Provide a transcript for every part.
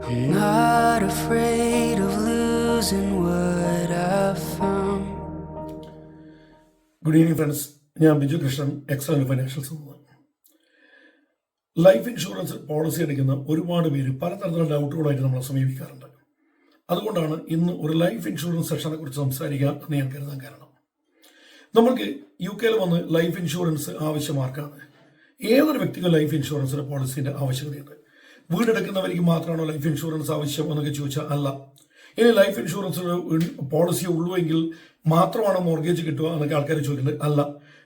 Not afraid of losing what I've found. Good evening friends, ഞാൻ Biju Krishnan, excellent financial സമൂഹം. Life insurance policy എടുക്കുന്ന ഒരുപാട് പേര് പലതരത്തിലുള്ള ഡൗട്ടുകളായിട്ട് നമ്മളെ സമീപിക്കാറുണ്ട്. അതുകൊണ്ടാണ് ഇന്ന് ഒരു ലൈഫ് ഇൻഷുറൻസ് സെഷനെ കുറിച്ച് സംസാരിക്കാം എന്ന് ഞാൻ കരുതാൻ കാരണം, നമ്മൾക്ക് UK വന്ന് ലൈഫ് ഇൻഷുറൻസ് ആവശ്യമാർക്കാണ്. ഏതൊരു വ്യക്തിക്കും ലൈഫ് ഇൻഷുറൻസിന്റെ പോളിസിന്റെ ആവശ്യകതയുണ്ട്. വീടെടുക്കുന്നവർക്ക് മാത്രമാണോ ലൈഫ് ഇൻഷുറൻസ് ആവശ്യം എന്നൊക്കെ ചോദിച്ചാൽ അല്ല. ഇനി ലൈഫ് ഇൻഷുറൻസ് പോളിസി ഉള്ളൂ എങ്കിൽ മാത്രമാണോ മോർഗേജ് കിട്ടുക എന്നൊക്കെ ആൾക്കാർ ചോദിക്കുന്നത്. അല്ല,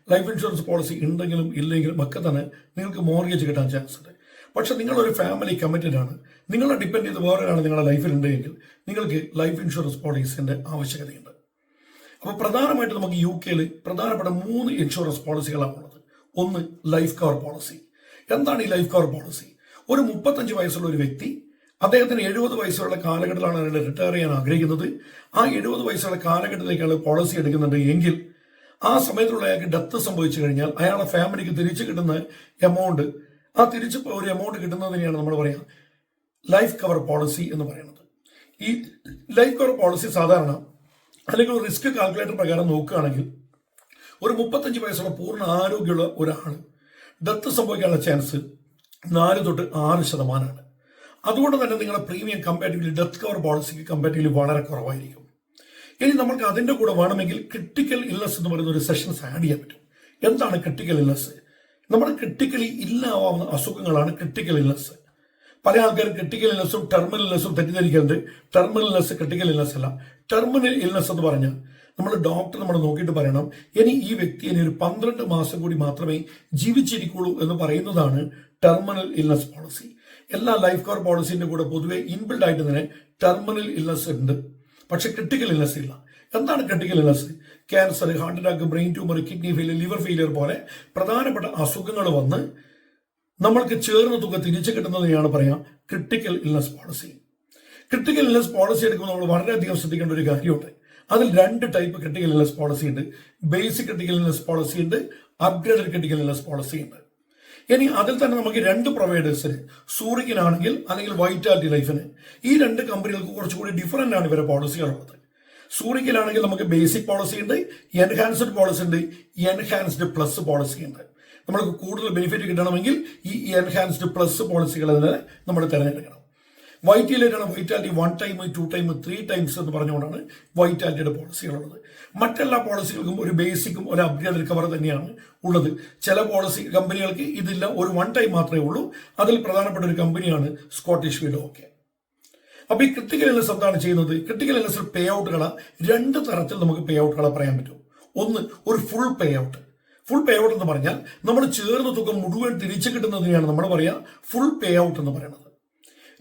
ലൈഫ് ഇൻഷുറൻസ് പോളിസി ഉണ്ടെങ്കിലും ഇല്ലെങ്കിലും ഒക്കെ തന്നെ നിങ്ങൾക്ക് മോർഗേജ് കിട്ടാൻ ചാൻസ് ഉണ്ട്. പക്ഷെ നിങ്ങളൊരു ഫാമിലി കമ്മിറ്റഡ് ആണ്, നിങ്ങളെ ഡിപ്പെൻഡ് ചെയ്ത് വേറൊരാൾ നിങ്ങളുടെ ലൈഫിൽ ഉണ്ടെങ്കിൽ നിങ്ങൾക്ക് ലൈഫ് ഇൻഷുറൻസ് പോളിസിന്റെ ആവശ്യകതയുണ്ട്. അപ്പോൾ പ്രധാനമായിട്ട് നമുക്ക് UK പ്രധാനപ്പെട്ട 3 ഇൻഷുറൻസ് പോളിസികളാണ് ഉള്ളത്. ഒന്ന് ലൈഫ് കവർ പോളിസി. എന്താണ് ഈ ലൈഫ് കവർ പോളിസി? ഒരു 35 വയസ്സുള്ള ഒരു വ്യക്തി, അദ്ദേഹത്തിന് 70 വയസ്സുള്ള കാലഘട്ടത്തിലാണ് അയാൾ റിട്ടയർ ചെയ്യാൻ ആഗ്രഹിക്കുന്നത്. ആ 70 വയസ്സുള്ള കാലഘട്ടത്തിലേക്ക് അയാൾ പോളിസി എടുക്കുന്നുണ്ട് എങ്കിൽ ആ സമയത്തുള്ള അയാൾക്ക് ഡെത്ത് സംഭവിച്ചു കഴിഞ്ഞാൽ അയാളുടെ ഫാമിലിക്ക് തിരിച്ചു കിട്ടുന്ന എമൗണ്ട്, ആ തിരിച്ചു ഒരു എമൗണ്ട് കിട്ടുന്നതിനെയാണ് നമ്മൾ പറയാം ലൈഫ് കവർ പോളിസി എന്ന് പറയുന്നത്. ഈ ലൈഫ് കവർ പോളിസി സാധാരണ അല്ലെങ്കിൽ ഒരു റിസ്ക് കാൽക്കുലേറ്റർ പ്രകാരം നോക്കുകയാണെങ്കിൽ ഒരു 35 വയസ്സുള്ള പൂർണ്ണ ആരോഗ്യമുള്ള ഒരാൾ ഡെത്ത് സംഭവിക്കാനുള്ള ചാൻസ് 4 തൊട്ട് 6%. അതുകൊണ്ട് തന്നെ നിങ്ങളുടെ പ്രീമിയം കമ്പാരിറ്റീവ്ലി ഡെത്ത് കവർ പോളിസിക്ക് കമ്പാരിറ്റീവ്ലി വളരെ കുറവായിരിക്കും. ഇനി നമുക്ക് അതിന്റെ കൂടെ വേണമെങ്കിൽ ക്രിട്ടിക്കൽ ഇൽനസ് എന്ന് പറയുന്ന ഒരു സെഷൻസ് ആഡ് ചെയ്യാൻ പറ്റും. എന്താണ് ക്രിട്ടിക്കൽ ഇൽനസ്? നമ്മുടെ ക്രിട്ടിക്കലി ഇല്ലാവുന്ന അസുഖങ്ങളാണ് ക്രിട്ടിക്കൽ ഇൽനസ്. പല ആൾക്കാരും ക്രിട്ടിക്കൽ ഇൽനസും ടെർമിനൽ ഇൽനസും തെറ്റിദ്ധരിക്കുന്നത്. ടെർമിനൽ ഇൽനസ് ക്രിട്ടിക്കൽ ഇൽനസ് അല്ല. ടെർമിനൽ ഇൽനസ് എന്ന് പറഞ്ഞാൽ നമ്മൾ നോക്കിയിട്ട് പറയണം, ഇനി ഈ വ്യക്തി ഇനി ഒരു 12 മാസം കൂടി മാത്രമേ ജീവിച്ചിരിക്കുള്ളൂ എന്ന് പറയുന്നതാണ് ടെർമിനൽ ഇൽനസ് പോളിസി. എല്ലാ ലൈഫ് കവർ പോളിസിന്റെ കൂടെ പൊതുവെ ഇൻബിൽഡ് ആയിട്ട് തന്നെ ടെർമിനൽ ഇൽനസ് ഉണ്ട്, പക്ഷെ ക്രിട്ടിക്കൽ ഇൽനസ് ഇല്ല. എന്താണ് critical illness? Cancer, heart attack, brain tumour, kidney failure, liver failure പോലെ പ്രധാനപ്പെട്ട അസുഖങ്ങൾ വന്ന് നമ്മൾക്ക് ചേർന്ന തുക തിരിച്ചു കിട്ടുന്നതിനെയാണ് പറയാം critical illness policy. Critical illness policy എടുക്കുമ്പോൾ നമ്മൾ വളരെയധികം ശ്രദ്ധിക്കേണ്ട ഒരു കാര്യമുണ്ട്. അതിൽ 2 ടൈപ്പ് ക്രിട്ടിക്കൽ ഇൽനസ് പോളിസി ഉണ്ട്. ബേസിക് ക്രിട്ടിക്കൽ ഇൽനസ് പോളിസി ഉണ്ട്, അപ്ഗ്രേഡഡ് ക്രിട്ടിക്കൽ ഇൽനസ് പോളിസി ഉണ്ട്. ഇനി അതിൽ തന്നെ നമുക്ക് 2 പ്രൊവൈഡേഴ്സിന്, സൂറിക്കിനാണെങ്കിൽ അല്ലെങ്കിൽ വൈറ്റാലിറ്റി ലൈഫിന്, ഈ 2 കമ്പനികൾക്ക് കുറച്ചുകൂടി ഡിഫറൻ്റ് ആണ് ഇവരുടെ പോളിസികളുള്ളത്. സൂറിക്കിലാണെങ്കിൽ നമുക്ക് ബേസിക് പോളിസി ഉണ്ട്, എൻഹാൻസ്ഡ് പോളിസി ഉണ്ട്, എൻഹാൻസ്ഡ് പ്ലസ് പോളിസി ഉണ്ട്. നമ്മൾക്ക് കൂടുതൽ ബെനിഫിറ്റ് കിട്ടണമെങ്കിൽ ഈ എൻഹാൻസ്ഡ് പ്ലസ് പോളിസികൾ തന്നെ നമ്മൾ തിരഞ്ഞെടുക്കണം. വൈറ്റാലിറ്റിയാണ് വൈറ്റാലിറ്റി 1 ടൈം 2 ടൈം 3 ടൈംസ് എന്ന് പറഞ്ഞുകൊണ്ടാണ് വൈറ്റാലിറ്റിയുടെ പോളിസികളുള്ളത്. മറ്റെല്ലാ പോളിസികൾക്കും ഒരു ബേസിക്കും ഒരു അപ്ഗ്രേഡ് കവർ തന്നെയാണ് ഉള്ളത്. ചില പോളിസി കമ്പനികൾക്ക് ഇതില്ല, ഒരു 1 ടൈം മാത്രമേ ഉള്ളൂ. അതിൽ പ്രധാനപ്പെട്ട ഒരു കമ്പനിയാണ് സ്കോട്ടിഷ് വിഡോ. ഓക്കെ, അപ്പൊ ഈ ക്രിട്ടിക്കൽ ഇൽനസ് എന്താണ് ചെയ്യുന്നത്? ക്രിട്ടിക്കൽ ഇൽനസിൽ പേ ഔട്ടുകളെ 2 തരത്തിൽ നമുക്ക് പേ ഔട്ടുകളെ പറയാൻ പറ്റും. ഒന്ന്, ഒരു full pay out. Full pay out എന്ന് പറഞ്ഞാൽ നമ്മൾ ചേർന്ന തുക മുഴുവൻ തിരിച്ചു കിട്ടുന്നതിനെയാണ് നമ്മൾ പറയാ ഫുൾ പേ ഔട്ട് എന്ന് പറയുന്നത്.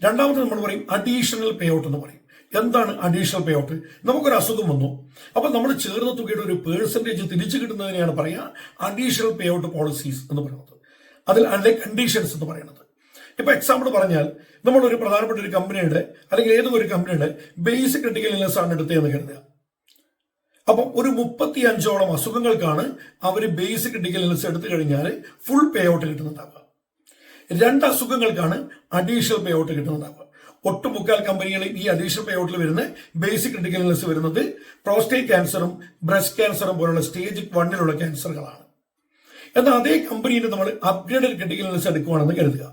രണ്ടാമത് നമ്മൾ പറയും അഡീഷണൽ പേ ഔട്ട് എന്ന് പറയും. എന്താണ് അഡീഷണൽ പേ ഔട്ട്? നമുക്കൊരു അസുഖം വന്നു, അപ്പൊ നമ്മൾ ചേർന്ന തുകയുടെ ഒരു പെർസെന്റേജ് തിരിച്ചു കിട്ടുന്നതിനെയാണ് പറയാ അഡീഷണൽ പേ ഔട്ട് പോളിസീസ് എന്ന് പറയുന്നത്. അതിൽ കണ്ടീഷൻസ് എന്ന് പറയുന്നത്. ഇപ്പൊ എക്സാമ്പിൾ പറഞ്ഞാൽ നമ്മൾ ഒരു പ്രധാനപ്പെട്ട ഒരു കമ്പനിയുടെ അല്ലെങ്കിൽ ഏതൊരു ഒരു കമ്പനിയുടെ ബേസിക് ക്രിട്ടിക്കൽ ഇൽനസ് ആണ് എടുത്തതെന്ന് കരുതുക. അപ്പം ഒരു 35ഓളം അസുഖങ്ങൾക്കാണ് അവർ ബേസിക് ക്രിട്ടിക്കൽ ഇൽനസ് എടുത്തു കഴിഞ്ഞാൽ ഫുൾ പേ ഔട്ട് കിട്ടുന്നുണ്ടാവുക. 2 അസുഖങ്ങൾക്കാണ് അഡീഷണൽ പേ ഔട്ട് കിട്ടുന്നുണ്ടാവുക. ഒട്ടുമുക്കാൽ കമ്പനികളിൽ ഈ അഡീഷണൽ പേ ഔട്ടിൽ വരുന്ന ബേസിക് ക്രിട്ടിക്കൽ ഇൽനസ് വരുന്നത് പ്രോസ്റ്റേറ്റ് ക്യാൻസറും ബ്രസ്റ്റ് ക്യാൻസറും പോലുള്ള സ്റ്റേജ് 1 ക്യാൻസറുകളാണ്. എന്നാൽ അതേ കമ്പനിയിൽ നമ്മൾ അപ്ഗ്രേഡഡ് ക്രിട്ടിക്കൽ ഇൽനസ് എടുക്കുകയാണെന്ന് കരുതുക.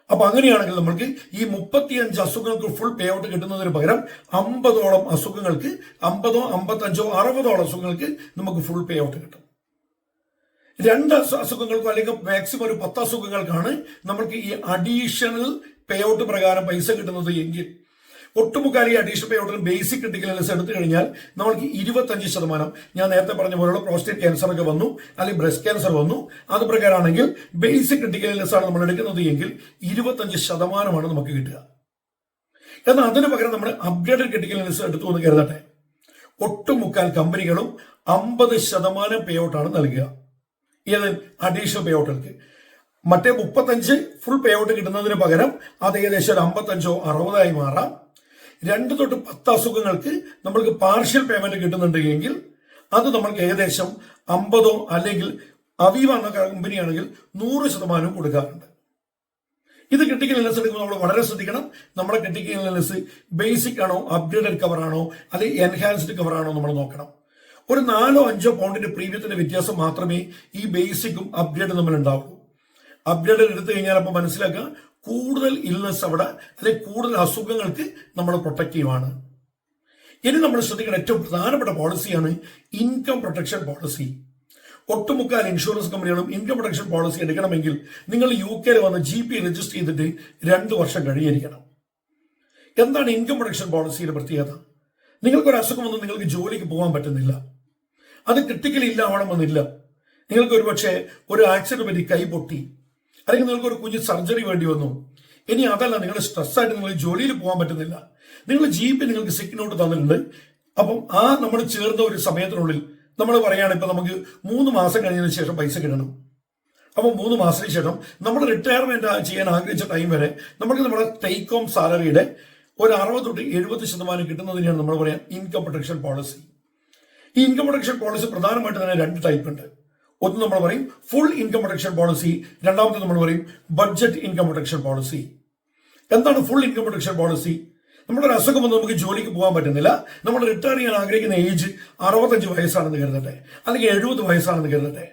അപ്പൊ അങ്ങനെയാണെങ്കിൽ നമ്മൾക്ക് ഈ 35 അസുഖങ്ങൾക്ക് ഫുൾ പേ ഔട്ട് കിട്ടുന്നതിന് പകരം 50ഓളം അസുഖങ്ങൾക്ക്, 50ഓ 55ഓ 60ഓളം അസുഖങ്ങൾക്ക് നമുക്ക് ഫുൾ പേ ഔട്ട് കിട്ടും. 2 അസുഖങ്ങൾക്കോ അല്ലെങ്കിൽ മാക്സിമം ഒരു 10 അസുഖങ്ങൾക്കാണ് നമ്മൾക്ക് ഈ അഡീഷണൽ പേ ഔട്ട് പ്രകാരം പൈസ കിട്ടുന്നത് എങ്കിൽ ഒട്ടുമുക്കാൽ ഈ അഡീഷണൽ പേ ഔട്ടിന് ബേസിക് ക്രിട്ടിക്കൽ ഇൽനസ് എടുത്തു കഴിഞ്ഞാൽ നമ്മൾക്ക് 25%, ഞാൻ നേരത്തെ പറഞ്ഞ പോലുള്ള പ്രോസ്റ്റേറ്റ് ക്യാൻസർ ഒക്കെ വന്നു അല്ലെങ്കിൽ ബ്രസ്റ്റ് ക്യാൻസർ വന്നു, അത് പ്രകാരമാണെങ്കിൽ ബേസിക് ക്രിട്ടിക്കൽ ഇൽനസ് ആണ് നമ്മൾ എടുക്കുന്നത് എങ്കിൽ 25% നമുക്ക് കിട്ടുക. എന്നാൽ അതിന് പകരം നമ്മൾ അപ്ഗ്രേഡഡ് ക്രിട്ടിക്കൽ ഇൽനസ് എടുത്തു എന്ന് കരുതട്ടെ, ഒട്ടുമുക്കാൽ കമ്പനികളും 50% പേ ഔട്ടാണ് നൽകുക. ഏത് അഡീഷണൽ പേ ഔട്ടുകൾക്ക്. മറ്റേ 35 ഫുൾ പേ ഔട്ട് കിട്ടുന്നതിന് പകരം അത് ഏകദേശം ഒരു 55ഓ 60ആയി മാറാം. 2 തൊട്ട് 10 അസുഖങ്ങൾക്ക് നമ്മൾക്ക് പാർഷ്യൽ പേയ്മെന്റ് കിട്ടുന്നുണ്ട് എങ്കിൽ അത് നമ്മൾക്ക് ഏകദേശം 50ഓ അല്ലെങ്കിൽ അവീവ എന്ന കമ്പനിയാണെങ്കിൽ 100% കൊടുക്കാറുണ്ട്. ഇത് ക്രിട്ടിക്കൽ ഇൽനെസ് എടുക്കുമ്പോൾ നമ്മൾ വളരെ ശ്രദ്ധിക്കണം. നമ്മുടെ ക്രിട്ടിക്കൽ ഇൽനെസ് ബേസിക് ആണോ, അപ്ഗ്രേഡഡ് കവർ ആണോ, അല്ലെങ്കിൽ എൻഹാൻസ്ഡ് കവർ ആണോ നമ്മൾ നോക്കണം. ഒരു 4-5 പൗണ്ടിന്റെ പ്രീമിയത്തിന്റെ വ്യത്യാസം മാത്രമേ ഈ ബേസിക്കും അപ്ഗ്രേഡും തമ്മിൽ ഉണ്ടാവുള്ളൂ. അപ്ഗ്രേഡ് എടുത്തു കഴിഞ്ഞാൽ അപ്പോൾ മനസ്സിലാക്കുക കൂടുതൽ ഇൽനെസ് അവിടെ അല്ലെങ്കിൽ കൂടുതൽ അസുഖങ്ങൾക്ക് നമ്മൾ പ്രൊട്ടക്റ്റീവ് ആണ്. ഇനി നമ്മൾ ശ്രദ്ധിക്കേണ്ട ഏറ്റവും പ്രധാനപ്പെട്ട പോളിസിയാണ് ഇൻകം പ്രൊട്ടക്ഷൻ പോളിസി. ഒട്ടുമുക്കാൽ ഇൻഷുറൻസ് കമ്പനികളും ഇൻകം പ്രൊട്ടക്ഷൻ പോളിസി എടുക്കണമെങ്കിൽ നിങ്ങൾ UK വന്ന് GP രജിസ്റ്റർ ചെയ്തിട്ട് 2 വർഷം കഴിഞ്ഞിരിക്കണം. എന്താണ് ഇൻകം പ്രൊട്ടക്ഷൻ പോളിസിയുടെ പ്രത്യേകത? നിങ്ങൾക്കൊരു അസുഖം വന്ന് നിങ്ങൾക്ക് ജോലിക്ക് പോകാൻ പറ്റുന്നില്ല, അത് ക്രിട്ടിക്കലി ഇല്ലാവണമെന്നില്ല. നിങ്ങൾക്ക് ഒരു പക്ഷേ ഒരു ആക്സിഡന്റ് പറ്റി കൈ പൊട്ടി, അല്ലെങ്കിൽ നിങ്ങൾക്ക് ഒരു കുഞ്ഞ് സർജറി വേണ്ടി വന്നു. ഇനി അതല്ല, നിങ്ങൾ സ്ട്രെസ്സായിട്ട് നിങ്ങൾ ജോലിയിൽ പോകാൻ പറ്റുന്നില്ല, നിങ്ങൾ GP നിങ്ങൾക്ക് സിക്ക് നോട്ട് തന്നിട്ടുണ്ട്. അപ്പം നമ്മൾ ചേർന്ന ഒരു സമയത്തിനുള്ളിൽ നമ്മൾ പറയുകയാണ് ഇപ്പൊ നമുക്ക് 3 മാസം കഴിഞ്ഞതിന് ശേഷം പൈസ കിട്ടണം. അപ്പം 3 മാസത്തിന് ശേഷം നമ്മൾ റിട്ടയർമെന്റ് ചെയ്യാൻ ആഗ്രഹിച്ച ടൈം വരെ നമുക്ക് നമ്മുടെ ടേക്ക് ഹോം സാലറിയുടെ ഒരു 60-70% കിട്ടുന്നതിനെയാണ് നമ്മൾ പറയാം ഇൻകം പ്രൊട്ടക്ഷൻ പോളിസി. ഈ ഇൻകം പ്രൊട്ടക്ഷൻ പോളിസി പ്രധാനമായിട്ട് തന്നെ 2 ടൈപ്പ് ഉണ്ട്. ഒന്ന് നമ്മൾ പറയും ഫുൾ ഇൻകം പ്രൊട്ടക്ഷൻ പോളിസി, രണ്ടാമത്തെ നമ്മൾ പറയും ബഡ്ജറ്റ് ഇൻകം പ്രൊട്ടക്ഷൻ പോളിസി. എന്താണ് ഫുൾ ഇൻകം പ്രൊട്ടക്ഷൻ പോളിസി? നമ്മളൊരു അസുഖം വന്ന് നമുക്ക് ജോലിക്ക് പോകാൻ പറ്റുന്നില്ല, നമ്മൾ റിട്ടയർ ചെയ്യാൻ ആഗ്രഹിക്കുന്ന ഏജ് 65 വയസ്സാണെന്ന് കരുതട്ടെ, അല്ലെങ്കിൽ 70 വയസ്സാണെന്ന് കരുതട്ടെ.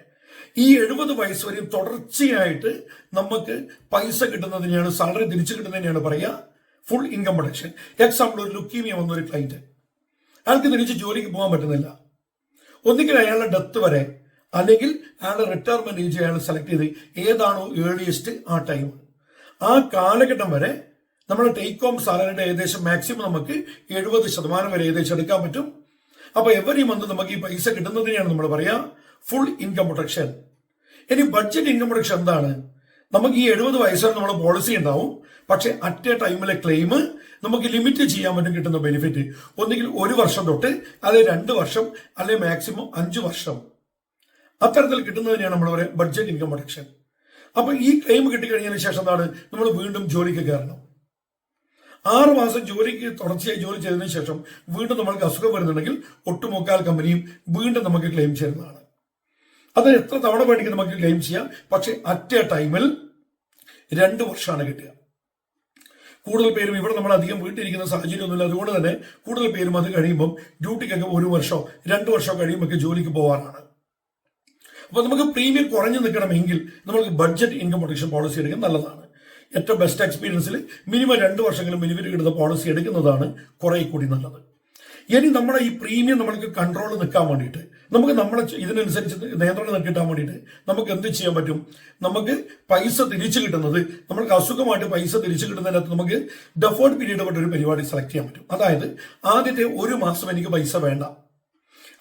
ഈ 70 വയസ്സ് വരെയും തുടർച്ചയായിട്ട് നമുക്ക് പൈസ കിട്ടുന്നതിനെയാണ്, സാലറി തിരിച്ചു കിട്ടുന്നതിനെയാണ് പറയുക ഫുൾ ഇൻകം പ്രൊട്ടക്ഷൻ. എക്സാമ്പിൾ, ഒരു ലുക്കീമിയ വന്ന ഒരു ക്ലൈന്റ്, അയാൾക്ക് തിരിച്ച് ജോലിക്ക് പോകാൻ പറ്റുന്നില്ല. ഒന്നുകിൽ അയാളുടെ ഡെത്ത് വരെ, അല്ലെങ്കിൽ അയാളുടെ റിട്ടയർമെന്റ് ഏജ് അയാൾ സെലക്ട് ചെയ്ത് ഏതാണോ ഏർലിയസ്റ്റ് ആ ടൈം, ആ കാലഘട്ടം വരെ നമ്മുടെ ടേക്ക് ഹോം സാലറിയുടെ ഏകദേശം മാക്സിമം നമുക്ക് 70% വരെ ഏകദേശം എടുക്കാൻ പറ്റും. അപ്പൊ എവറി മന്ത് നമുക്ക് ഈ പൈസ കിട്ടുന്നതിനെയാണ് നമ്മൾ പറയാ ഫുൾ ഇൻകം പ്രൊട്ടക്ഷൻ. ഇനി ബഡ്ജറ്റ് ഇൻകം പ്രൊട്ടക്ഷൻ എന്താണ്? നമുക്ക് ഈ 70 വയസ്സാണ് നമ്മുടെ പോളിസി ഉണ്ടാവും, പക്ഷെ അറ്റ് എ ടൈമിലെ ക്ലെയിം നമുക്ക് ലിമിറ്റ് ചെയ്യാൻ പറ്റും. കിട്ടുന്ന ബെനിഫിറ്റ് ഒന്നുകിൽ 1 വർഷം തൊട്ട്, അല്ലെങ്കിൽ 2 വർഷം, അല്ലെങ്കിൽ മാക്സിമം 5 വർഷം, അത്തരത്തിൽ കിട്ടുന്നതിനെയാണ് നമ്മൾ പറയുക ബഡ്ജറ്റ് ഇൻകം പ്രൊട്ടക്ഷൻ. അപ്പൊ ഈ ക്ലെയിം കിട്ടിക്കഴിഞ്ഞതിന് ശേഷം എന്താണ്, നമ്മൾ വീണ്ടും ജോലിക്ക് കയറണം. 6 മാസം ജോലിക്ക് തുടർച്ചയായി ജോലി ചെയ്തതിനു ശേഷം വീണ്ടും നമ്മൾക്ക് അസുഖം വരുന്നുണ്ടെങ്കിൽ ഒട്ടുമുക്കാൽ കമ്പനിയും വീണ്ടും നമുക്ക് ക്ലെയിം ചെയ്യുന്നതാണ്. അത് എത്ര തവണ വേണമെങ്കിൽ നമുക്ക് ക്ലെയിം ചെയ്യാം, പക്ഷെ അറ്റ് എ ടൈമിൽ 2 വർഷമാണ് കിട്ടുക. കൂടുതൽ പേരും ഇവിടെ നമ്മൾ അധികം വീട്ടിലിരിക്കുന്ന സാഹചര്യമൊന്നുമില്ല, അതുകൊണ്ട് തന്നെ കൂടുതൽ പേരും അത് കഴിയുമ്പം ഡ്യൂട്ടിക്കൊക്കെ 1 വർഷമോ 2 വർഷമോ കഴിയുമ്പോൾ ജോലിക്ക് പോകാനാണ്. അപ്പൊ നമുക്ക് പ്രീമിയം കുറഞ്ഞു നിൽക്കണമെങ്കിൽ നമുക്ക് ബഡ്ജറ്റ് ഇൻകം പ്രൊട്ടക്ഷൻ പോളിസി എടുക്കുന്നത് നല്ലതാണ്. ഏറ്റവും ബെസ്റ്റ് എക്സ്പീരിയൻസിൽ മിനിമം 2 വർഷമെങ്കിലും ബെനിഫിറ്റ് കിട്ടുന്ന പോളിസി എടുക്കുന്നതാണ് കുറെ കൂടി നല്ലത്. ഇനി നമ്മുടെ ഈ പ്രീമിയം നമ്മൾക്ക് കൺട്രോൾ നിൽക്കാൻ വേണ്ടിയിട്ട്, നമുക്ക് നമ്മളെ ഇതിനനുസരിച്ച് നിയന്ത്രണം കിട്ടാൻ വേണ്ടിയിട്ട് നമുക്ക് എന്ത് ചെയ്യാൻ പറ്റും? നമുക്ക് പൈസ തിരിച്ചു കിട്ടുന്നത്, നമ്മൾക്ക് അസുഖമായിട്ട് പൈസ തിരിച്ചു കിട്ടുന്നതിനകത്ത് നമുക്ക് ഡെഫേർഡ് പീരീഡ് കൊണ്ട് ഒരു പരിപാടി സെലക്ട് ചെയ്യാൻ പറ്റും. അതായത് ആദ്യത്തെ 1 മാസം എനിക്ക് പൈസ വേണ്ട,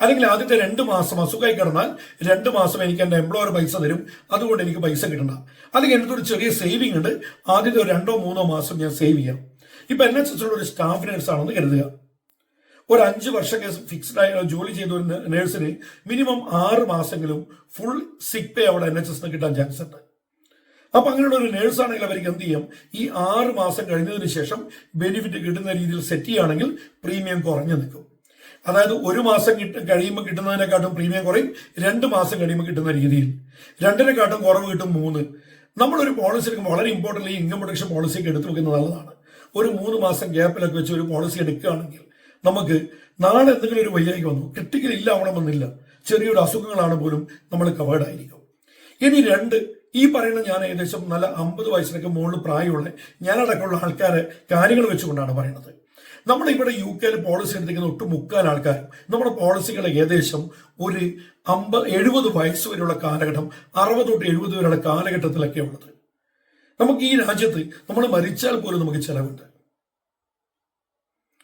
അല്ലെങ്കിൽ ആദ്യത്തെ 2 മാസം അസുഖമായി കിടന്നാൽ 2 മാസം എനിക്ക് എൻ്റെ എംപ്ലോയർ പൈസ തരും, അതുകൊണ്ട് എനിക്ക് പൈസ കിട്ടണ്ട. അല്ലെങ്കിൽ എൻ്റെ ഒരു ചെറിയ സേവിങ് ഉണ്ട്, ആദ്യത്തെ 2-3 മാസം ഞാൻ സേവ് ചെയ്യാം. ഇപ്പൊ NHS ഒരു സ്റ്റാഫ് നേഴ്സ് ആണെന്ന് കരുതുക. ഒരു 5 വർഷം ഫിക്സ്ഡ് ആയ ജോലി ചെയ്ത ഒരു നേഴ്സിന് മിനിമം 6 മാസമെങ്കിലും ഫുൾ സിക്ക് പേ അവിടെ NHS കിട്ടാൻ ചാൻസ് ഉണ്ട്. അപ്പൊ അങ്ങനെയുള്ള ഒരു നേഴ്സ് ആണെങ്കിൽ അവർക്ക് എന്ത് ചെയ്യാം, ഈ 6 മാസം കഴിഞ്ഞതിന് ശേഷം ബെനിഫിറ്റ് കിട്ടുന്ന രീതിയിൽ സെറ്റ് ചെയ്യുകയാണെങ്കിൽ പ്രീമിയം കുറഞ്ഞു നിൽക്കും. അതായത് 1 മാസം കഴിയുമ്പോൾ കിട്ടുന്നതിനെക്കാട്ടും പ്രീമിയം കുറയും, 2 മാസം കഴിയുമ്പോൾ കിട്ടുന്ന രീതിയിൽ 2-നെക്കാട്ടും കുറവ് കിട്ടും 3. നമ്മളൊരു പോളിസി എടുക്കുമ്പോൾ വളരെ ഇമ്പോർട്ടൻ്റ് ഇൻകം പ്രൊട്ടക്ഷൻ പോളിസിയൊക്കെ എടുത്തു വെക്കുന്നത് നല്ലതാണ്. ഒരു 3 മാസം ഗ്യാപ്പിലൊക്കെ വെച്ച് ഒരു പോളിസി എടുക്കുകയാണെങ്കിൽ നമുക്ക് നാളെ എന്തെങ്കിലും ഒരു വയ്യായ്ക വന്നു, ക്രിട്ടിക്കൽ ഇല്ലാവണമെന്നില്ല, ചെറിയൊരു അസുഖങ്ങളാണ് പോലും നമ്മൾ കവേർഡ് ആയിരിക്കും. ഇനി 2, ഈ പറയുന്ന ഞാൻ ഏകദേശം നല്ല 50 വയസ്സിനൊക്കെ മുകളിൽ പ്രായമുള്ള ഞാനടക്കമുള്ള ആൾക്കാരെ കാര്യങ്ങൾ വെച്ചുകൊണ്ടാണ് പറയുന്നത്. നമ്മളിവിടെ UK പോളിസി എടുത്തിരിക്കുന്ന ഒട്ടുമുക്കാൽ ആൾക്കാരും നമ്മുടെ പോളിസികൾ ഏകദേശം ഒരു 70 വയസ്സ് വരെയുള്ള കാലഘട്ടം, 60-70 വരെയുള്ള കാലഘട്ടത്തിലൊക്കെ ഉള്ളത്. നമുക്ക് ഈ രാജ്യത്ത് നമ്മൾ മരിച്ചാൽ പോലും നമുക്ക് ചെലവുണ്ട്.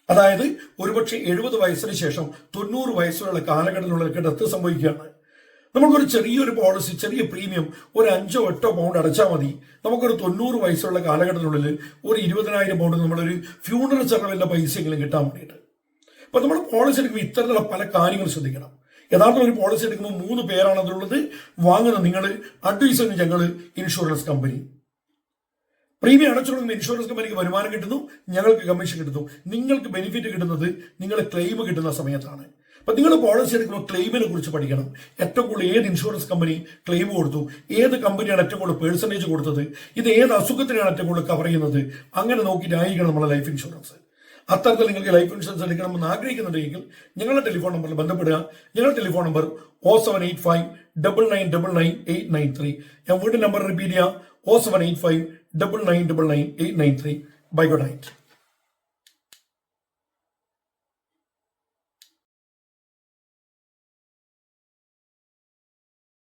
അതായത് ഒരുപക്ഷെ 70 വയസ്സിന് ശേഷം 90 വയസ്സുള്ള കാലഘട്ടത്തിലുള്ളവർക്ക് ഡെത്ത് സംഭവിക്കുകയാണ്. നമുക്കൊരു ചെറിയൊരു പോളിസി, ചെറിയ പ്രീമിയം ഒരു 5-8 പൗണ്ട് അടച്ചാൽ മതി. നമുക്കൊരു 90 വയസ്സുള്ള കാലഘട്ടത്തിനുള്ളിൽ ഒരു 20,000 പൗണ്ട് നമ്മളൊരു ഫ്യൂണറൽ ചെലവിന്റെ പൈസയെങ്കിലും കിട്ടാൻ വേണ്ടിയിട്ട്. അപ്പൊ നമ്മൾ പോളിസി എടുക്കുമ്പോൾ ഇത്തരത്തിലുള്ള പല കാര്യങ്ങൾ ശ്രദ്ധിക്കണം. യഥാർത്ഥം ഒരു പോളിസി എടുക്കുമ്പോൾ 3 പേരാണ് അതിലുള്ളത്. വാങ്ങുന്ന നിങ്ങൾ, അഡ്വൈസറിന് ഞങ്ങൾ, ഇൻഷുറൻസ് കമ്പനി. പ്രീമിയം അടച്ചു കൊടുക്കുന്ന ഇൻഷുറൻസ് കമ്പനിക്ക് വരുമാനം കിട്ടുന്നു, ഞങ്ങൾക്ക് കമ്മീഷൻ കിട്ടുന്നു. നിങ്ങൾക്ക് ബെനിഫിറ്റ് കിട്ടുന്നത് നിങ്ങൾ ക്ലെയിം കിട്ടുന്ന സമയത്താണ്. അപ്പം നിങ്ങൾ പോളിസി എടുക്കുമ്പോൾ ക്ലെയിമിനെ കുറിച്ച് പഠിക്കണം. ഏറ്റവും കൂടുതൽ ഏത് ഇൻഷുറൻസ് കമ്പനി ക്ലെയിം കൊടുത്തു, ഏത് കമ്പനിയാണ് ഏറ്റവും കൂടുതൽ പേഴ്സൻറ്റേജ് കൊടുത്തത്, ഇത് ഏത് അസുഖത്തിനാണ് ഏറ്റവും കൂടുതൽ കവർ ചെയ്യുന്നത്, അങ്ങനെ നോക്കിയിട്ടായിരിക്കണം നമ്മളെ ലൈഫ് ഇൻഷുറൻസ്. അത്തരത്തിൽ നിങ്ങൾക്ക് ലൈഫ് ഇൻഷുറൻസ് എടുക്കണമെന്ന് ആഗ്രഹിക്കുന്നുണ്ടെങ്കിൽ ഞങ്ങളുടെ ടെലിഫോൺ നമ്പറിൽ ബന്ധപ്പെടുക. ഞങ്ങളുടെ ടെലിഫോൺ നമ്പർ 0785999893. ഞാൻ വീണ്ടും നമ്പർ റിപ്പീറ്റ് ചെയ്യാം, 0785999893. Bye good night.